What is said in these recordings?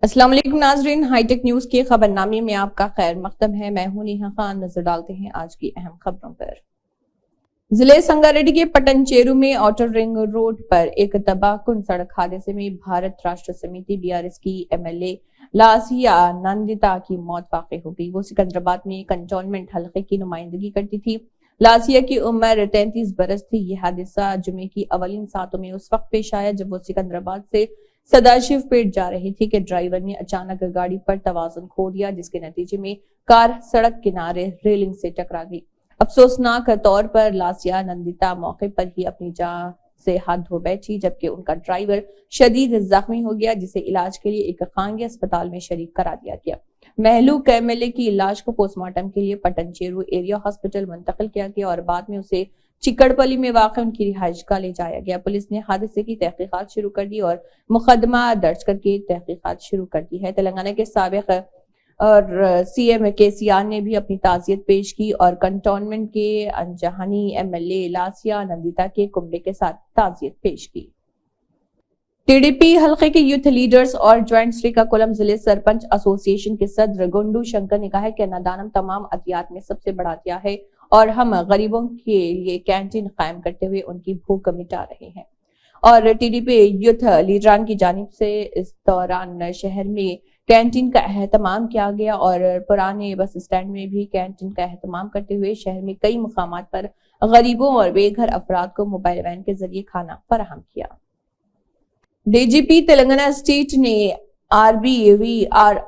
अस्सलाम वालेकुम नाजरीन, हाईटेक न्यूज के खबरनामे में आपका खैर मकदम है। मैं हूं नेहा खान। नजर डालते हैं आज की अहम खबरों पर। जिले संगारेड्डी के पटनचेरू में आउटर रिंग रोड पर एक तबाहकुन सड़क हादसे में भारत राष्ट्र समिति बीआरएस की एमएलए लासिया नंदिता की मौत वाक़ई हो गई। वो सिकंदराबाद में कंटोनमेंट हलके की नुमाइंदगी करती थी। लासिया की उम्र 33 बरस थी। यह हादसा जुमे की अवलिन सातों में उस वक्त पेश आया जब वो सिकंदराबाद से सदाशिव पेट जा रही थी कि ड्राइवर ने अचानक गाड़ी पर तवाज़ुन खो दिया, जिसके नतीजे में कार सड़क किनारे रेलिंग से टकरा गई। अफसोसनाक तौर पर लासिया नंदिता मौके पर ही अपनी जान से हाथ धो बैठी, जबकि उनका ड्राइवर शदीद जख्मी हो गया, जिसे इलाज के लिए एक खानगी अस्पताल में शरीक करा दिया गया। महलूक एमएलए की इलाज को पोस्टमार्टम के लिए पटनचेरू एरिया हॉस्पिटल मुंतकिल किया गया और बाद में उसे चिकड़पली में वाक़ उनकी रिहाइश का ले जाया गया। पुलिस ने हादसे की तहकीकात शुरू कर दी और मुकदमा दर्ज करके तहकीकात शुरू कर दी है। तेलंगाना के साबिक और सीएम केसीआर ने भी अपनी ताज़ियत पेश की और कंटोनमेंट के अनजहानी एमएलए लासिया नंदिता के कुंबे के साथ ताज़ियत पेश की। टीडीपी हल्के के यूथ लीडर्स और ज्वाइंट श्रीकाकुलम जिले सरपंच एसोसिएशन के सदर गुंडू शंकर ने कहा है कि अन्नदानम तमाम अतियात में सबसे बड़ा अतिया है और हम गरीबों के लिए कैंटीन कायम करते हुए उनकी भूख मिटा रहे हैं। और टीडीपी यूथ लीडरान की जानिब से इस दौरान शहर में कैंटीन का एहतमाम किया गया और पुराने बस स्टैंड में भी कैंटीन का एहतमाम करते हुए शहर में कई मुकामात पर गरीबों और बेघर अफराद को मोबाइल वैन के जरिए खाना फराहम किया। डीजीपी तेलंगाना स्टेट ने RBVRRTSPA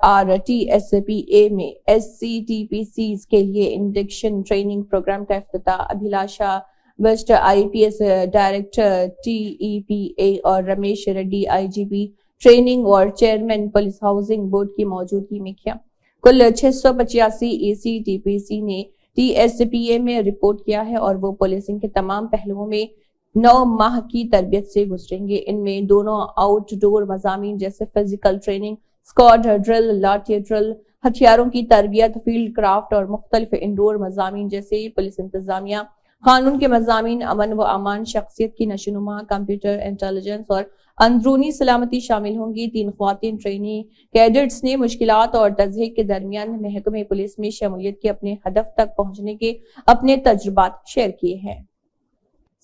में SCTPC के लिए इंडक्शन ट्रेनिंग प्रोग्राम का इफ्तिताह अभिलाषा वेस्ट IPS डायरेक्टर TEPA और रमेश रेड्डी IGP ट्रेनिंग और चेयरमैन पुलिस हाउसिंग बोर्ड की मौजूदगी में किया। कुल 685 ACTPC ने TSPA में रिपोर्ट किया है और वो पुलिसिंग के तमाम पहलुओं में 9 माह की तरबियत से गुजरेंगे। इनमें दोनों आउटडोर मजामीन जैसे फिजिकल ट्रेनिंग, स्क्वाड ड्रिल, लाठी ड्रिल, हथियारों की तरबियत, फील्ड क्राफ्ट और मुख्तलिफ इंडोर मजामीन जैसे पुलिस इंतजामिया, कानून के मजामीन, अमन व अमान, शख्सियत की नशोनुमा, कंप्यूटर इंटेलिजेंस और अंदरूनी सलामती शामिल होंगी। 3 ख्वातीन ट्रेनी कैडेट्स ने मुश्किलात और तज़हीक के दरमियान महकमे पुलिस में शमूलियत के अपने हदफ तक पहुंचने के अपने तजुर्बात शेयर किए हैं।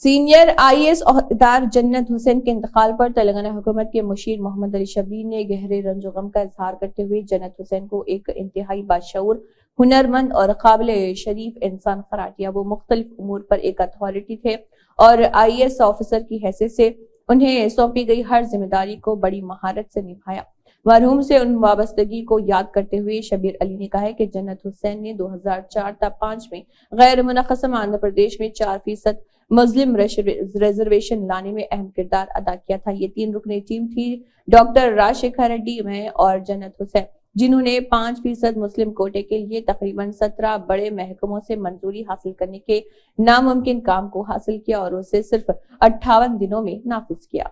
सीनियर IAS ओहदेदार जन्नत हुसैन के इंतकाल पर तेलंगाना हुकूमत के मुशीर मोहम्मद अली शबीर ने गहरे रंज गम का इजहार करते हुए जन्नत हुसैन को एक इंतहाई बाशऊर, हुनरमंद और काबिल शरीफ इंसान करार दिया। वो मुख्तलिफ उमूर पर एक अथॉरिटी थे और IAS ऑफिसर की हैसियत से उन्हें सौंपी गई हर जिम्मेदारी को बड़ी महारत से निभाया। मरहूम से उन वाबस्तगी को याद करते हुए शबीर अली ने कहा है कि जन्नत हुसैन ने 2004-5 में गैर मुनक़सम आंध्र प्रदेश में 4% मुस्लिम रिजर्वेशन लाने में अहम किरदार अदा किया था। ये 3 रुकनी टीम थी, डॉक्टर राजशेखर रेड्डी, मैं और जन्नत हुसैन, जिन्होंने 5% मुस्लिम कोटे के लिए तकरीबन 17 बड़े महकमों से मंजूरी हासिल करने के नामुमकिन काम को हासिल किया और उसे सिर्फ 58 दिनों में नाफिज किया।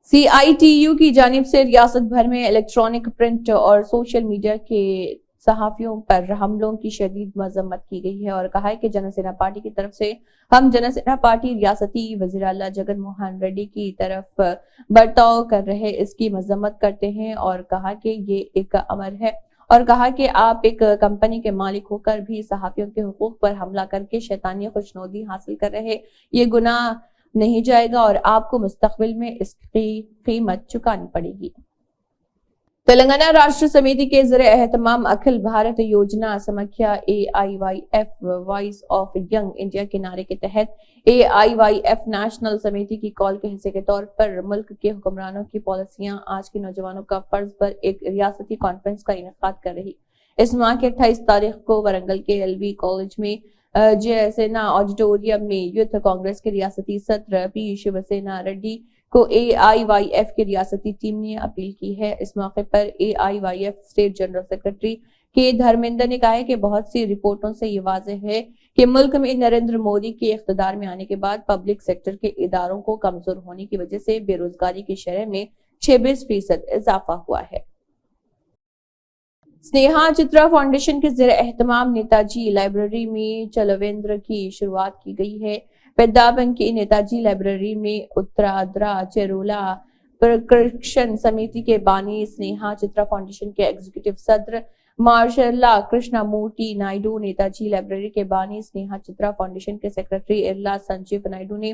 CITU की जानिब से रियासत भर में इलेक्ट्रॉनिक, प्रिंट और सोशल मीडिया के सहाफियों पर हमलों की शदीद मजम्मत की गई है और कहा है कि जनसेना पार्टी की तरफ से हम जनसेना पार्टी रियासती वज़ीर आला जगन मोहन रेड्डी की तरफ बर्ताव कर रहे इसकी मजम्मत करते हैं और कहा कि ये एक अमर है और कहा कि आप एक कंपनी के मालिक होकर भी सहाफियों के हुकूक पर हमला करके शैतानी खुशनौदी हासिल कर रहे, ये गुनाह नहीं जाएगा और आपको मुस्तकबिल में इसकी कीमत चुकानी पड़ेगी। तेलंगाना राष्ट्र समिति के ज़रिए एहतमाम अखिल भारत योजना समख्या AIYF voice of young India के नारे के तहत AIYF नेशनल समिति की कॉल के हिस्से के तौर पर मुल्क के हुक्मरानों की पॉलिसियां आज के नौजवानों का फर्ज पर एक रियासती कॉन्फ्रेंस का इनेकाद कर रही। इस माह के 28 तारीख को वरंगल के LV कॉलेज में जयसेना ऑडिटोरियम में यूथ कांग्रेस के रियासती सदर P शिवसेना रेड्डी को AIYF की रियासती टीम ने अपील की है। इस मौके पर AIYF स्टेट जनरल सेक्रेटरी के धर्मेंद्र ने कहा है कि बहुत सी रिपोर्टों से ये वाज़ेह है कि मुल्क में नरेंद्र मोदी के इख्तिदार में आने के बाद पब्लिक सेक्टर के इदारों को कमजोर होने की वजह से बेरोजगारी की शरह में 26% इजाफा हुआ है। स्नेहा चित्रा फाउंडेशन के ज़रिए एहतमाम नेताजी लाइब्रेरी में चलवेंद्र की शुरुआत की गई है। पेद्दाबंग की नेताजी लाइब्रेरी में उत्तराद्रा, चेरोला, प्रशिक्षण समिति के बानी स्नेहा चित्रा फाउंडेशन के एग्जीक्यूटिव सदर मार्शला कृष्णमूर्ति नायडू, नेताजी लाइब्रेरी के बानी स्नेहा चित्रा फाउंडेशन के सेक्रेटरी इरला संजीव नायडू ने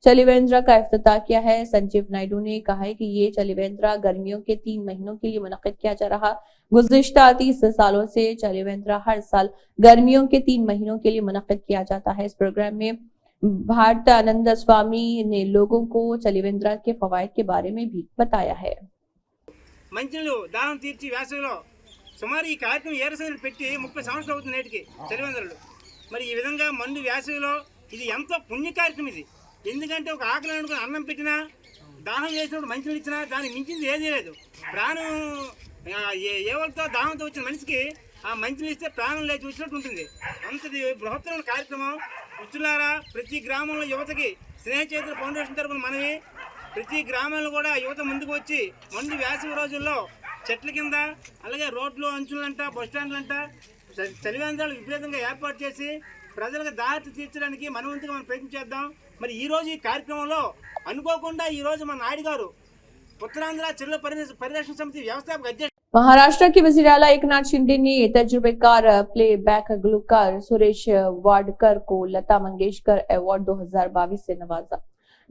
चलिवेंद्रा का इफ्तिताह किया है। संजीव नायडू ने कहा है कि ये चलिवेंद्रा गर्मियों के 3 महीनों के लिए मुनक्किद किया जा रहा। गुज़िश्ता 30 सालों से चलिवेंद्रा हर साल गर्मियों के 3 महीनों के लिए मुनक्किद किया जाता है। इस प्रोग्राम में भारतानंद स्वामी ने लोगों को चलिवेंद्रा के फवायद के बारे में भी बताया है। మంచులు దాహం తీర్చి వేసవిలో సుమారు ఈ కార్యక్రమం ఏరసలు పెట్టి 30 సంవత్సరాలు అవుతుంది నేటికి చలివేంద్రలు. మరి ఈ విధంగా మండు వేసవిలో ఇది ఎంతో పుణ్య కార్యక్రమం ఇది. ఎందుకంటే ఒక ఆకలి అనుకుని అన్నం పెట్టినా దాహం వేసినప్పుడు మంచినీళ్ళు ఇచ్చినా దానికి మించింది ఏదీ లేదు. ప్రాణం ఏవలతో దాహంతో వచ్చిన మనిషికి ఆ మంచినీళ్ళు ఇస్తే ప్రాణం లేచి వచ్చినట్టు ఉంటుంది. అంతది బృహత్తరమైన కార్యక్రమం. మిత్రులారా, ప్రతి గ్రామంలో యువతకి స్నేహ చైతన్య ఫౌండేషన్ తరపున మనవి, ప్రతి గ్రామంలో కూడా యువత ముందుకు వచ్చి మండు వేసవి రోజుల్లో చెట్ల కింద, అలాగే రోడ్లు అంచులంట, బస్ స్టాండ్లంట చలివేంద్రాలు విపరీతంగా ఏర్పాటు చేసి ప్రజలకు దాహత తీర్చడానికి మన వంతుగా మనం ప్రయత్నం చేద్దాం. మరి ఈ రోజు ఈ కార్యక్రమంలో అనుకోకుండా ఈ రోజు మన నాయుడు గారు ఉత్తరాంధ్ర చెరువుల పరిరక్షణ సమితి వ్యవస్థాపక అధ్యక్షుడు महाराष्ट्र के वज़ीर आला एकनाथ शिंदे ने तजुर्बेकार प्ले बैक गुलकार सुरेश वाडकर को लता मंगेशकर अवार्ड 2022 से नवाजा।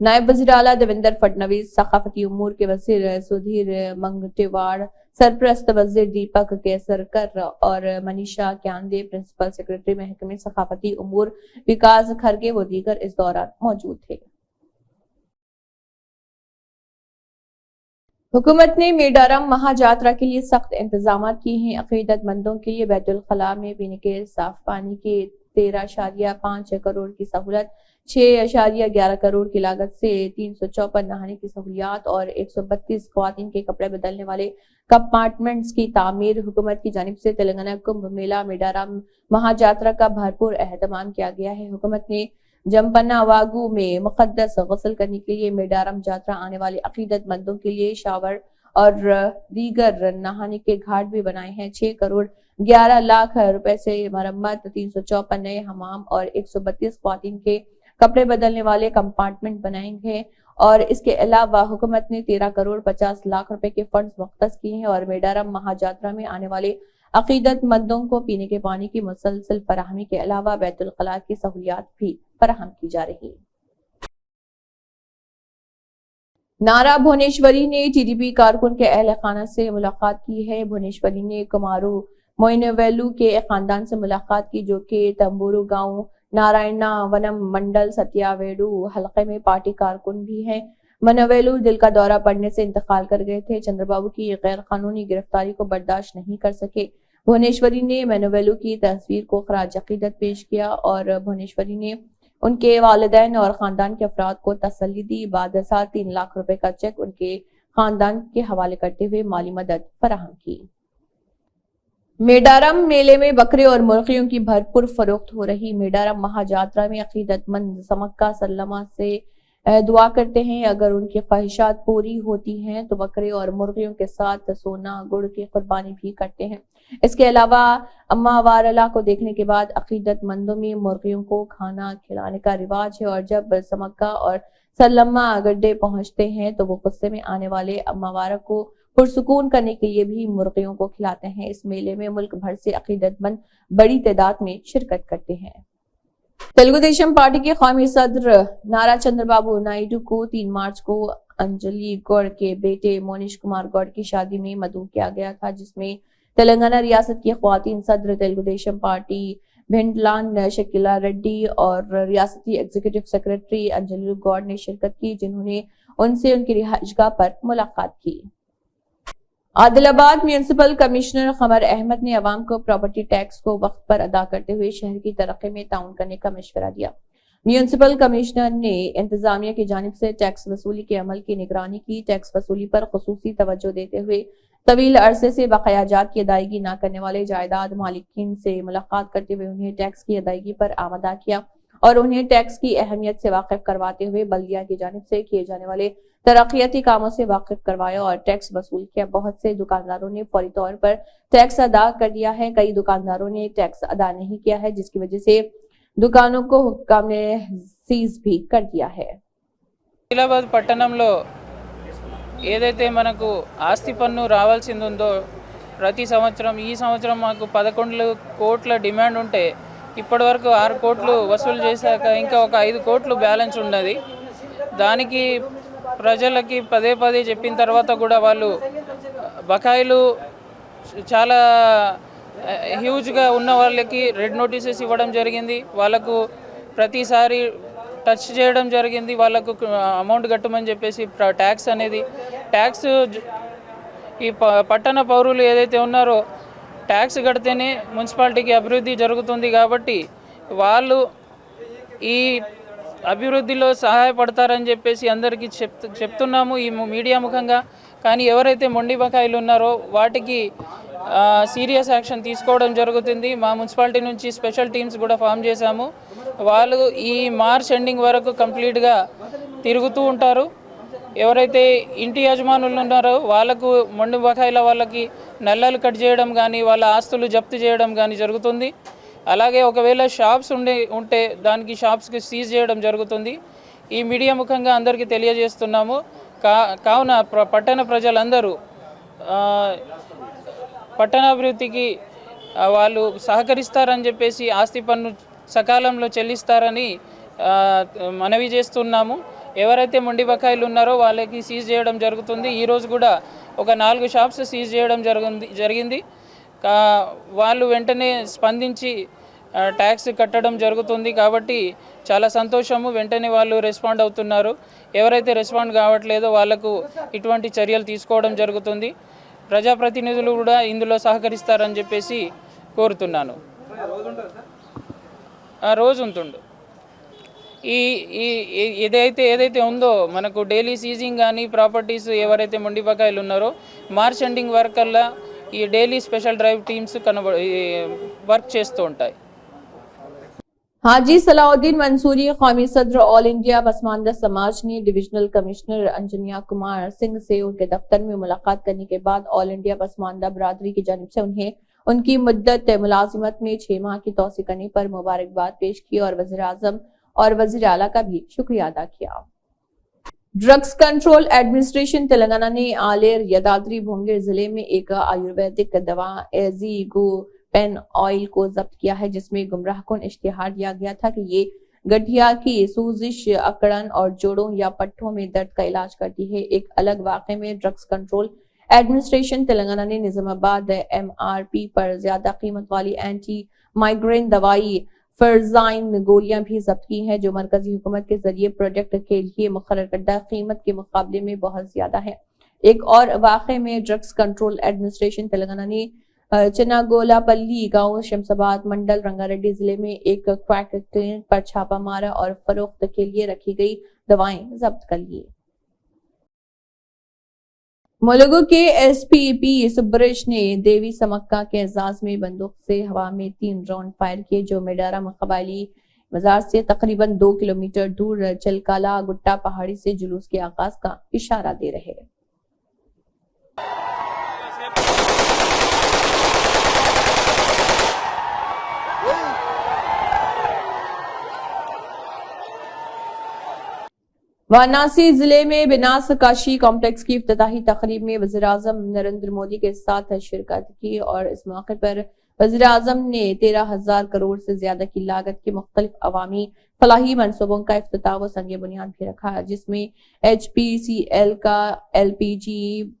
नायब वज़ीर आला देवेंद्र फडणवीस, सकाफती उमूर के वज़ीर सुधीर मंगटेवाड़, सरप्रस्त वज़ीर दीपक केसरकर और मनीषा क्यांदे, प्रिंसिपल सेक्रेटरी महकमे सकाफती उमूर विकास खरगे व दीगर इस दौरान मौजूद थे। हुकूमत ने मेडारम महाजात्रा के लिए सख्त इंतजाम किए हैं। अकीदतमंदों के लिए बैतुल खला में पीने के साफ पानी के 13.5 करोड़ की सहूलत, 6.11 करोड़ की लागत से 354 नहाने की सहूलियात और 132 ख्वातीन के कपड़े बदलने वाले कंपार्टमेंट्स की तामीर। हुकूमत की जानिब से तेलंगाना कुंभ मेला मेडारम महाजात्रा का भरपूर एहतमाम किया गया है। हुकूमत ने जमपन्ना वागू में मुकद्दस गसल करने के लिए मेडारम जात्रा आने वाले अकीदतमंदों के लिए शावर और दीगर नहाने के घाट भी बनाए हैं। 6 करोड़ 11 लाख रुपए से मरम्मत, 354 नए हमाम और 132 ख्वातीन के कपड़े बदलने वाले कंपार्टमेंट बनाएंगे। और इसके अलावा हुकूमत ने 13 करोड़ 50 लाख रुपए के फंड्स मुख्तस किए हैं और मेडारम महाजात्रा में आने वाले अकीदतमंदों को पीने के पानी की मुसलसल फराहमी के अलावा बैतुल खला की सहूलियात भी फराहम की जा रही। नारा भुवनेश्वरी ने टीडीपी कारकुन के अहल खाना से मुलाकात की है। भुवनेश्वरी ने कुमारू मोइनवेलू के खानदान से मुलाकात की, जो कि तंबूरू गांव नारायणा वनम मंडल सत्यावेडू हलके में पार्टी कारकुन भी हैं। मनवेलू दिल का दौरा पड़ने से इंतकाल कर गए थे। चंद्रबाबू की गैर कानूनी गिरफ्तारी को बर्दाश्त नहीं कर सके। भुवनेश्वरी ने मनवेलू की तस्वीर को खराज अकीदत पेश किया और भुवनेश्वरी ने उनके वालिदैन और खानदान के अफराद को तसल्ली दी। बाद 3 लाख रुपए का चेक उनके खानदान के हवाले करते हुए माली मदद फराहम की। मेडारम मेले में बकरे और मुर्गियों की भरपूर फरोख्त हो रही। मेडारम महाजात्रा में अकीदतमंद समक्का सल्लमा से दुआ करते हैं। अगर उनकी ख्वाहिशात पूरी होती हैं तो बकरे और मुर्गियों के साथ सोना गुड़ की कुर्बानी भी करते हैं। इसके अलावा अम्मा वारला को देखने के बाद अकीदतमंदों में मुर्गियों को खाना खिलाने का रिवाज है और जब समक्का और सल्लमा गड्ढे पहुंचते हैं तो वो गुस्से में आने वाले अम्मा वारा को पुरसुकून करने के लिए भी मुर्गियों को खिलाते हैं। इस मेले में मुल्क भर से अकीदतमंद बड़ी तादाद में शिरकत करते हैं। तेलुगु देशम पार्टी के कौमी सदर नारा चंद्रबाबू नायडू को 3 मार्च को अंजलि गौड़ के बेटे मोनिश कुमार गौड़ की शादी में मदऊ किया गया था, जिसमें तेलंगाना रियासत की ख्वातीन सदर तेलुगु देशम पार्टी भिंडलान शकीला रेड्डी और रियासती एग्जीक्यूटिव सेक्रेटरी अंजलि गौड़ ने शिरकत की, जिन्होंने उनसे उनकी रिहाइशगाह पर मुलाकात की। आदिलाबाद म्यूनिसिपल कमिश्नर कमर अहमद ने अवाम को प्रॉपर्टी टैक्स को वक्त पर अदा करते हुए शहर की तरक्की में ताउन करने का मशवरा दिया। म्यूनिसिपल कमिश्नर ने इंतजामिया की जानिब से टैक्स वसूली के अमल की निगरानी की। टैक्स वसूली पर खुसूसी तवज्जो देते हुए तवील अरसे से बकायाजात की अदायगी न करने वाले जायदाद मालिकीन से मुलाकात करते हुए उन्हें टैक्स की अदायगी पर आमदा किया और उन्हें टैक्स की अहमियत से वाकिफ करवाते हुए बल्दिया की जानिब से किए जाने वाले तरक्याती कामों से वाकिफ करवाया और टैक्स वसूल किया। बहुत से दुकानदारों ने फौरी तौर पर टैक्स अदा कर दिया है। कई दुकानदारों ने टैक्स अदा नहीं किया है, जिसकी वजह से दुकानों को हुक्काम ने सीज भी कर दिया है। ఆదిలాబాద్ పట్టణంలో ఏదైతే మనకు ఆస్తి పన్ను రావాల్సింది ఉందో ప్రతి సంవత్సరం, ఈ సంవత్సరం మాకు 11 కోట్ల డిమాండ్ ఉంటే ఇప్పటివరకు 6 కోట్లు వసూలు చేశాక ఇంకా ఒక 5 కోట్లు బ్యాలెన్స్ ఉన్నది. దానికి ప్రజలకి పదే పదే చెప్పిన తర్వాత కూడా వాళ్ళు బకాయిలు చాలా హ్యూజ్గా ఉన్న వాళ్ళకి రెడ్ నోటీసెస్ ఇవ్వడం జరిగింది. వాళ్ళకు ప్రతిసారి టచ్ చేయడం జరిగింది. వాళ్ళకు అమౌంట్ కట్టమని చెప్పేసి ట్యాక్స్ అనేది ఈ పట్టణ పౌరులు ఏదైతే ఉన్నారో ట్యాక్స్ కడితేనే మున్సిపాలిటీకి అభివృద్ధి జరుగుతుంది. కాబట్టి వాళ్ళు ఈ అభివృద్ధిలో సహాయపడతారని చెప్పేసి అందరికీ చెప్తున్నాము ఈ మీడియా ముఖంగా. కానీ ఎవరైతే మొండి బకాయిలు ఉన్నారో వాటికి సీరియస్ యాక్షన్ తీసుకోవడం జరుగుతుంది. మా మున్సిపాలిటీ నుంచి స్పెషల్ టీమ్స్ కూడా ఫామ్ చేశాము. వాళ్ళు ఈ మార్చ్ ఎండింగ్ వరకు కంప్లీట్గా తిరుగుతూ ఉంటారు. ఎవరైతే ఇంటి యజమానులు ఉన్నారో వాళ్ళకు మొండి బకాయిల వాళ్ళకి నల్లలు కట్ చేయడం కానీ వాళ్ళ ఆస్తులు జప్తు చేయడం కానీ జరుగుతుంది. అలాగే ఒకవేళ షాప్స్ ఉంటే దానికి షాప్స్కి సీజ్ చేయడం జరుగుతుంది. ఈ మీడియా ముఖంగా అందరికీ తెలియజేస్తున్నాము. కావున పట్టణ ప్రజలందరూ పట్టణాభివృద్ధికి వాళ్ళు సహకరిస్తారని చెప్పేసి ఆస్తి పన్ను సకాలంలో చెల్లిస్తారని మనవి చేస్తున్నాము. ఎవరైతే మొండి బకాయిలు ఉన్నారో వాళ్ళకి సీజ్ చేయడం జరుగుతుంది. ఈరోజు కూడా ఒక 4 షాప్స్ సీజ్ చేయడం జరిగింది. వాళ్ళు వెంటనే స్పందించి ట్యాక్స్ కట్టడం జరుగుతుంది. కాబట్టి చాలా సంతోషము, వెంటనే వాళ్ళు రెస్పాండ్ అవుతున్నారు. ఎవరైతే రెస్పాండ్ కావట్లేదో వాళ్ళకు ఇటువంటి చర్యలు తీసుకోవడం జరుగుతుంది. ప్రజాప్రతినిధులు కూడా ఇందులో సహకరిస్తారని చెప్పేసి కోరుతున్నాను. రోజు ఉంటుండు. ఈ ఏదైతే ఉందో మనకు డైలీ సీజింగ్ కానీ ప్రాపర్టీస్ ఎవరైతే మొండి బకాయిలు ఉన్నారో మార్చ్ ఎండింగ్ వరకల్లా ఈ daily special drive teams work చేస్తూ ఉంటాయి. हाजी सलाउद्दीन मंसूरी कौमी सदर ऑल इंडिया पसमानदा समाज ने डिविजनल कमिश्नर अंजनिया कुमार सिंह से उनके दफ्तर में मुलाकात करने के बाद ऑल इंडिया पसमानदा बरादरी की जानिब से उन्हें उनकी मुद्दत मुलाजिमत में 6 माह की तौसी करने पर मुबारकबाद पेश की और वज़ीर आज़म और वज़ीर आला का भी शुक्रिया अदा किया। ड्रग्स कंट्रोल एडमिनिस्ट्रेशन तेलंगाना ने आलेर यदाद्री भोंगीर जिले में एक आयुर्वेदिक दवा एजीगो पेन ऑयल को जब्त किया है, जिसमें गुमराहकुन इश्तिहार दिया गया था कि ये गठिया की सूजिश, अकड़न और जोड़ों या पट्टों में दर्द का इलाज करती है। एक अलग वाक़े में ड्रग्स कंट्रोल एडमिनिस्ट्रेशन तेलंगाना ने निजामाबाद MRP पर ज्यादा कीमत वाली एंटी माइग्रेन दवाई फरजाइन गोलियां भी जब्त की हैं, जो मरकजी हुकूमत के जरिए प्रोजेक्ट के लिए मुकर्रर करदा कीमत के मुकाबले में बहुत ज्यादा है। एक और वाक़े में ड्रग्स कंट्रोल एडमिनिस्ट्रेशन तेलंगाना ने चनागोलापल्ली गांव शमसाबाद मंडल रंगारेड्डी जिले में एक क्वैक क्लिनिक पर छापा मारा और फरोख्त के लिए रखी गई दवाएं जब्त कर ली। मुलुगु के SPP सुब्रेश ने देवी समक्का के एजाज में बंदूक से हवा में 3 राउंड फायर किए, जो मेडारा कबायली मजार से तकरीबन 2 किलोमीटर दूर चलकाला गुट्टा पहाड़ी से जुलूस के आगाज का इशारा दे रहे। वाराणसी जिले में बिनास काशी कॉम्प्लेक्स की इफ्तिताही तकरीब में वज़ीर आज़म नरेंद्र मोदी के साथ शिरकत की और इस मौके पर वज़ीर आज़म ने 13,000 करोड़ से ज्यादा की लागत के मुख्तलिफ अवामी फलाही मंसूबों का इफ्तिताह व संग बुनियाद भी रखा, जिसमें HPCL का LPG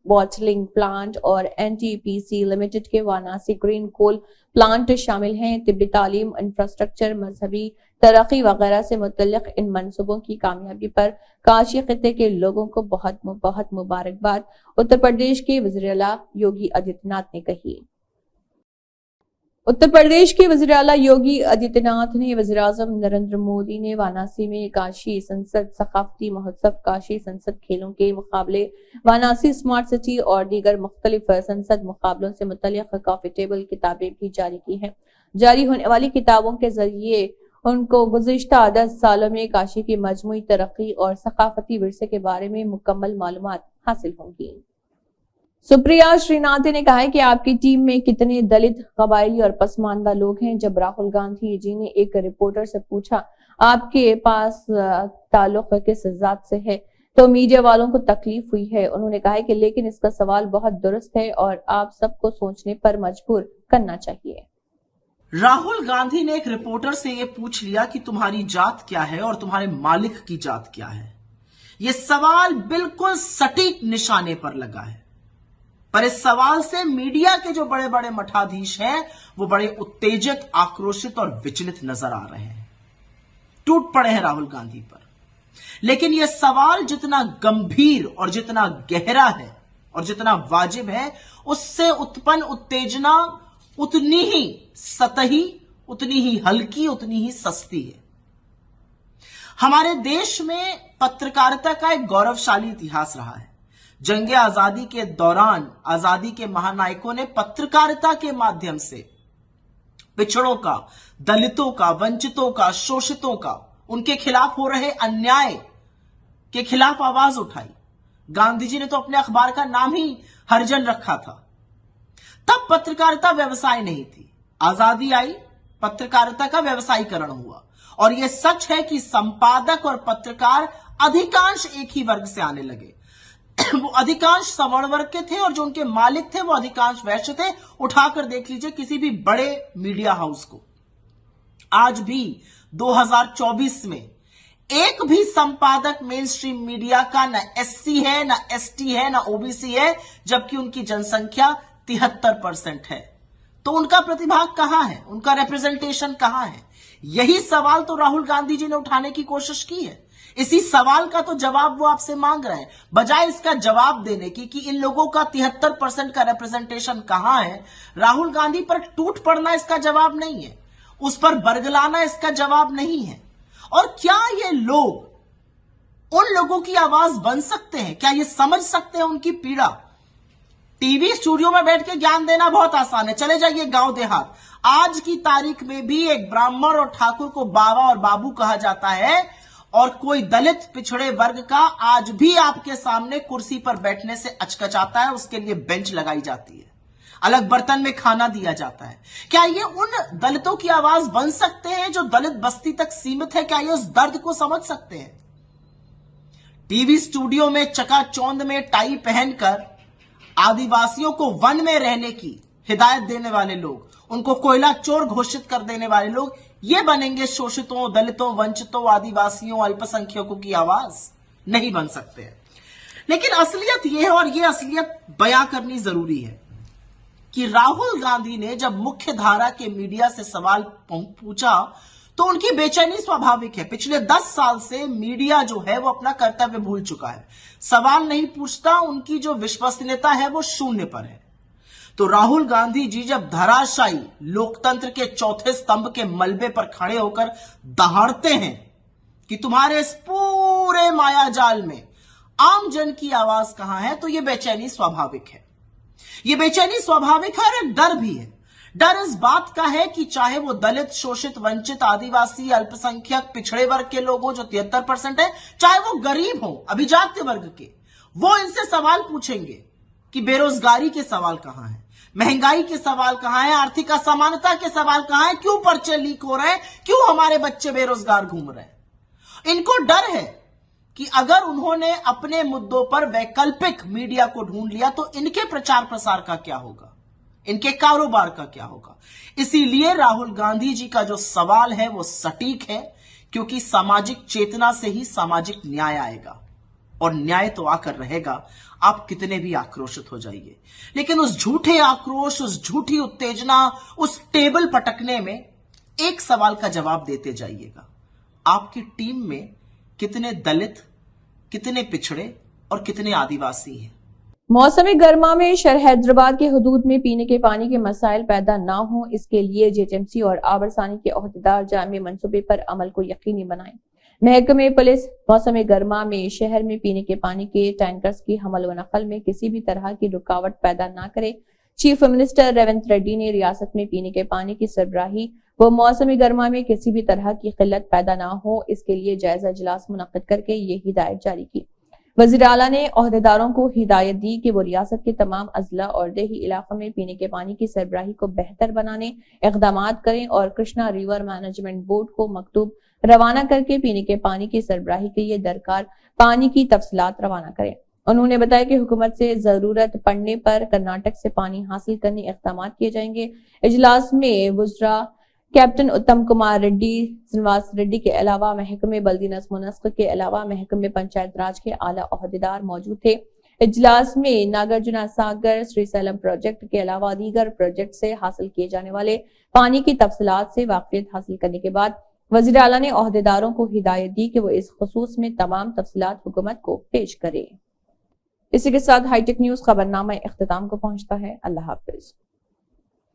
बॉटलिंग प्लांट और NTPC लिमिटेड के वाराणसी ग्रीन कोल प्लांट शामिल हैं। तिब्बी तालीम, इंफ्रास्ट्रक्चर, मजहबी तरक्की वगैरह से मुतल्लिक इन मंसूबों की कामयाबी पर काशी खित्ते के लोगों को बहुत बहुत मुबारकबाद उत्तर प्रदेश के वज़ीर आला योगी आदित्यनाथ ने कही। उत्तर प्रदेश के वज़ीर आला योगी आदित्यनाथ ने वज़ीर आज़म नरेंद्र मोदी ने वाराणसी में काशी संसद सकाफती महोत्सव, काशी संसद खेलों के मुकाबले, वाराणसी स्मार्ट सिटी और दीगर मुख्तलिफ संसद मुकाबलों से मुतल्लिक कॉफी टेबल किताबें भी जारी की हैं। जारी होने वाली किताबों के जरिए उनको गुज़िश्ता 10 सालों में काशी की मजमूई तरक्की और सकाफती विरसे के बारे में मुकम्मल मालूमात हासिल होंगी। सुप्रिया श्रीनाथ ने कहा है कि आपकी टीम में कितने दलित, कबायली और पसमानदा लोग हैं। जब राहुल गांधी जी ने एक रिपोर्टर से पूछा आपके पास ताल्लुक किस जात से है, तो मीडिया वालों को तकलीफ हुई है। उन्होंने कहा है कि लेकिन इसका सवाल बहुत दुरुस्त है और आप सबको सोचने पर मजबूर करना चाहिए। राहुल गांधी ने एक रिपोर्टर से यह पूछ लिया कि तुम्हारी जात क्या है और तुम्हारे मालिक की जात क्या है। यह सवाल बिल्कुल सटीक निशाने पर लगा है, पर इस सवाल से मीडिया के जो बड़े बड़े मठाधीश हैं वो बड़े उत्तेजित, आक्रोशित और विचलित नजर आ रहे हैं, टूट पड़े हैं राहुल गांधी पर। लेकिन यह सवाल जितना गंभीर और जितना गहरा है और जितना वाजिब है, उससे उत्पन्न उत्तेजना उतनी ही सतही, उतनी ही हल्की, उतनी ही सस्ती है। हमारे देश में पत्रकारिता का एक गौरवशाली इतिहास रहा है। जंगे आजादी के दौरान आजादी के महानायकों ने पत्रकारिता के माध्यम से पिछड़ों का, दलितों का, वंचितों का, शोषितों का, उनके खिलाफ हो रहे अन्याय के खिलाफ आवाज उठाई। गांधी जी ने तो अपने अखबार का नाम ही हरिजन रखा था। तब पत्रकारिता व्यवसाय नहीं थी। आजादी आई, पत्रकारिता का व्यवसायीकरण हुआ, और यह सच है कि संपादक और पत्रकार अधिकांश एक ही वर्ग से आने लगे। वो अधिकांश सवर्ण वर्ग के थे और जो उनके मालिक थे वो अधिकांश वैश्य थे। उठाकर देख लीजिए किसी भी बड़े मीडिया हाउस को, आज भी 2024 में एक भी संपादक मेन स्ट्रीम मीडिया का ना एससी है, ना एसटी है, ना ओबीसी है, जबकि उनकी जनसंख्या 73% है। तो उनका प्रतिभाग कहां है, उनका रिप्रेजेंटेशन कहां है? यही सवाल तो राहुल गांधी जी ने उठाने की कोशिश की है। इसी सवाल का तो जवाब वो आपसे मांग रहे हैं। बजाय इसका जवाब देने की कि इन लोगों का 73% का रिप्रेजेंटेशन कहां है, राहुल गांधी पर टूट पड़ना इसका जवाब नहीं है, उस पर बरगलाना इसका जवाब नहीं है। और क्या ये लोग उन लोगों की आवाज बन सकते हैं? क्या ये समझ सकते हैं उनकी पीड़ा? टीवी स्टूडियो में बैठ के ज्ञान देना बहुत आसान है, चले जाइए गांव देहात। आज की तारीख में भी एक ब्राह्मण और ठाकुर को बाबा और बाबू कहा जाता है, और कोई दलित पिछड़े वर्ग का आज भी आपके सामने कुर्सी पर बैठने से अचकचाता है, उसके लिए बेंच लगाई जाती है, अलग बर्तन में खाना दिया जाता है। क्या ये उन दलितों की आवाज बन सकते हैं जो दलित बस्ती तक सीमित है? क्या ये उस दर्द को समझ सकते हैं? टीवी स्टूडियो में चकाचौंध में टाई पहनकर आदिवासियों को वन में रहने की हिदायत देने वाले लोग, उनको कोयला चोर घोषित कर देने वाले लोग, ये बनेंगे शोषितों, दलितों, वंचितों, आदिवासियों, अल्पसंख्यकों की आवाज? नहीं बन सकते हैं। लेकिन असलियत यह है, और यह असलियत बयां करनी जरूरी है, कि राहुल गांधी ने जब मुख्य धारा के मीडिया से सवाल पूछा तो उनकी बेचैनी स्वाभाविक है। पिछले 10 साल से मीडिया जो है वो अपना कर्तव्य भूल चुका है, सवाल नहीं पूछता, उनकी जो विश्वसनीयता है वो शून्य पर है। तो राहुल गांधी जी जब धराशायी लोकतंत्र के चौथे स्तंभ के मलबे पर खड़े होकर दहाड़ते हैं कि तुम्हारे इस पूरे मायाजाल में आम जन की आवाज कहां है, तो यह बेचैनी स्वाभाविक है। यह बेचैनी स्वाभाविक है और एक डर भी है। डर इस बात का है कि चाहे वो दलित, शोषित, वंचित, आदिवासी, अल्पसंख्यक, पिछड़े वर्ग के लोग हो जो 73% है, चाहे वो गरीब हो, अभिजात्य वर्ग के, वो इनसे सवाल पूछेंगे कि बेरोजगारी के सवाल कहां है, महंगाई के सवाल कहां है, आर्थिक असमानता के सवाल कहां है, क्यों पर्चे लीक हो रहे हैं, क्यों हमारे बच्चे बेरोजगार घूम रहे हैं। इनको डर है कि अगर उन्होंने अपने मुद्दों पर वैकल्पिक मीडिया को ढूंढ लिया तो इनके प्रचार प्रसार का क्या होगा, इनके कारोबार का क्या होगा। इसीलिए राहुल गांधी जी का जो सवाल है वो सटीक है, क्योंकि सामाजिक चेतना से ही सामाजिक न्याय आएगा, और न्याय तो आकर रहेगा, आप कितने भी आक्रोशित हो जाइए। लेकिन उस झूठे आक्रोश, उस झूठी उत्तेजना, उस टेबल पटकने में एक सवाल का जवाब देते जाइएगा, आपकी टीम में कितने दलित, कितने पिछड़े और कितने आदिवासी हैं। मौसमी गर्मा में शहर हैदराबाद के हुदूद में पीने के पानी के मसाइल पैदा ना हो, इसके लिए जेएचएमसी और आबरसानी के ओहदेदार जामे मंसूबे पर अमल को यकीनी बनाएं। महकमे पुलिस मौसम गर्मा में शहर में पीने के पानी के टैंकर्स की हमल व नकल में किसी भी तरह की रुकावट पैदा ना करे। चीफ मिनिस्टर रेवंत रेड्डी ने रियासत में पीने के पानी की सरबराही व मौसमी गर्मा में किसी भी तरह की किल्लत पैदा ना हो, इसके लिए जायजा इजलास मुनक्किद करके ये हिदायत जारी की। वज़ीर आला ने ओहदेदारों को हिदायत दी कि वो रियासत के तमाम अजला और देही इलाकों में पीने के पानी की सरबराही को बेहतर बनाने इक़दामात करें और कृष्णा रिवर मैनेजमेंट बोर्ड को मकतूब روانہ کر کے پینے کے پانی کی سربراہی کے لیے درکار پانی کی تفصیلات روانہ کریں۔ انہوں نے بتایا کہ حکومت سے ضرورت پڑنے پر کرناٹک سے پانی حاصل کرنے اقدامات کیے جائیں گے۔ اجلاس میں وزراء کیپٹن اتم کمار ریڈی، سرینواس ریڈی کے علاوہ محکمہ بلدی نظم و نسق کے علاوہ محکمہ پنچایت راج کے اعلیٰ عہدیدار موجود تھے۔ اجلاس میں ناگرجنا ساگر سری سیلم پروجیکٹ کے علاوہ دیگر پروجیکٹ سے حاصل کیے جانے والے پانی کی تفصیلات سے واقفیت حاصل کرنے کے بعد وزیر اعلیٰ نے عہدیداروں کو ہدایت دی کہ وہ اس خصوص میں تمام تفصیلات حکومت کو پیش کرے۔ اسی کے ساتھ ہائی ٹیک نیوز خبرنامہ اختتام کو پہنچتا ہے۔ اللہ حافظ۔